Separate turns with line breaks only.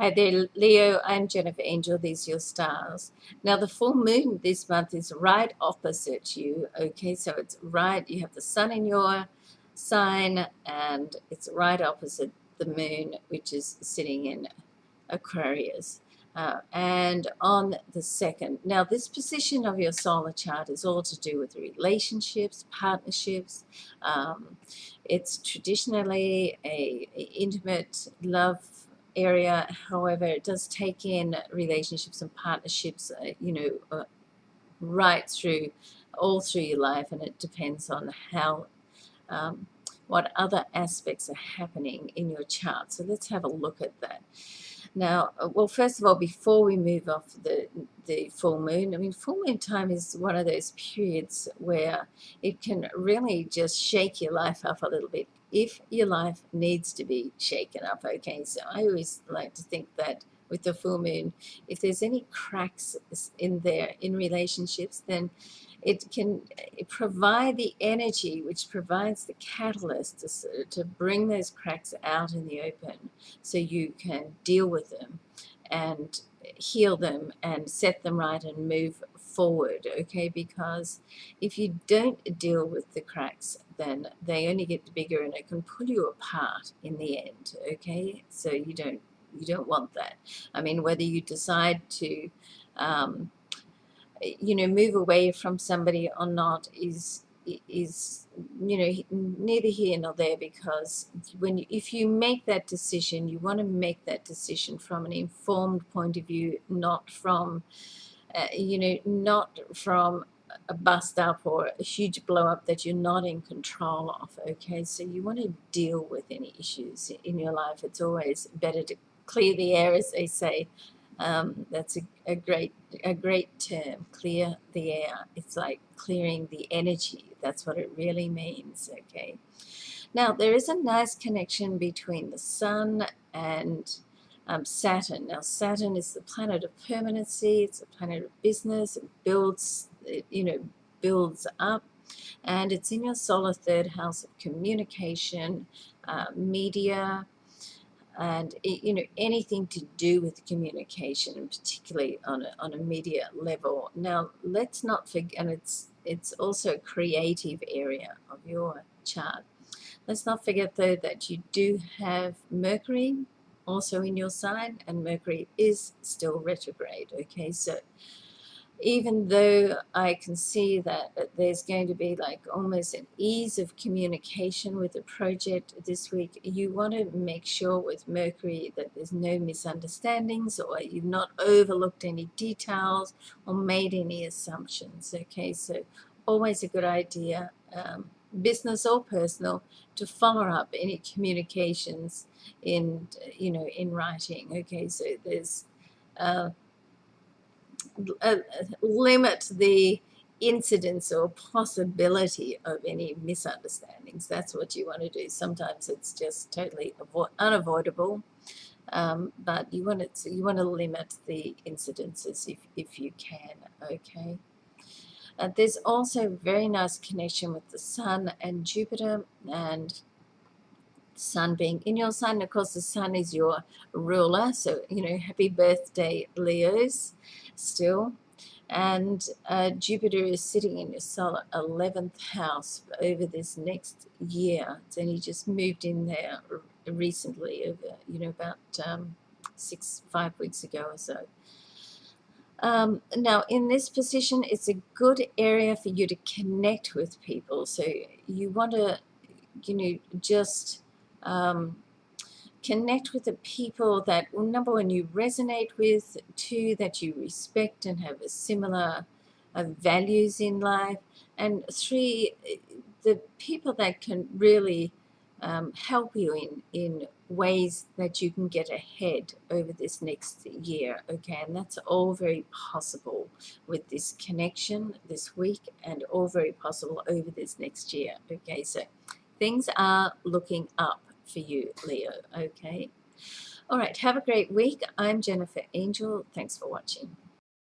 Hi there, Leo. I'm Jennifer Angel. These are your stars. Now, the full moon this month is right opposite you. Okay, so it's right, you have the sun in your sign, and it's right opposite the moon, which is sitting in Aquarius. And on the second, now this position of your solar chart is all to do with relationships, partnerships. Um, it's traditionally a intimate love area. However, it does take in relationships and partnerships, right through, all through your life, and it depends on how, um, what other aspects are happening in your chart. So let's have a look at that. Now, well, first of all, before we move off the full moon, I mean, full moon time is one of those periods where it can really just shake your life up a little bit if your life needs to be shaken up, okay? So I always like to think that with the full moon, if there's any cracks in there in relationships, then it can provide the energy which provides the catalyst to bring those cracks out in the open so you can deal with them and heal them and set them right and move forward, okay? Because if you don't deal with the cracks, then they only get bigger and it can pull you apart in the end, okay? So you don't want that. I mean, whether you decide to move away from somebody or not is neither here nor there, because if you make that decision, you want to make that decision from an informed point of view, not from not from a bust up or a huge blow up that you're not in control of, okay? So you want to deal with any issues in your life. It's always better to clear the air, as they say. That's a great term, clear the air. It's like clearing the energy. That's what it really means, okay? Now, there is a nice connection between the sun and Saturn. Now, Saturn is the planet of permanency. It's a planet of business. It builds, builds up, and it's in your solar third house of communication, media, and anything to do with communication, and particularly on a media level. Now, let's not forget, and it's also a creative area of your chart. Let's not forget, though, that you do have Mercury also in your sign, and Mercury is still retrograde, okay? So even though I can see that there's going to be like almost an ease of communication with the project this week, you want to make sure with Mercury that there's no misunderstandings, or you've not overlooked any details or made any assumptions, okay? So always a good idea, business or personal, to follow up any communications in writing, okay? So there's limit the incidence or possibility of any misunderstandings. That's what you want to do. Sometimes it's just totally unavoidable, but you want to limit the incidences if you can, okay? There's also a very nice connection with the Sun and Jupiter, and Sun being in your sign. Of course, the Sun is your ruler, so happy birthday, Leos, still. And Jupiter is sitting in your solar 11th house over this next year. It's only just moved in there recently, over about 5 weeks ago or so. Now, in this position, it's a good area for you to connect with people. So you want to, just connect with the people that, well, number one, you resonate with, two, that you respect and have a similar values in life, and three, the people that can really help you in ways that you can get ahead over this next year, okay? And that's all very possible with this connection this week, and all very possible over this next year, okay? So things are looking up for you, Leo, okay? All right, have a great week. I'm Jennifer Angel. Thanks for watching.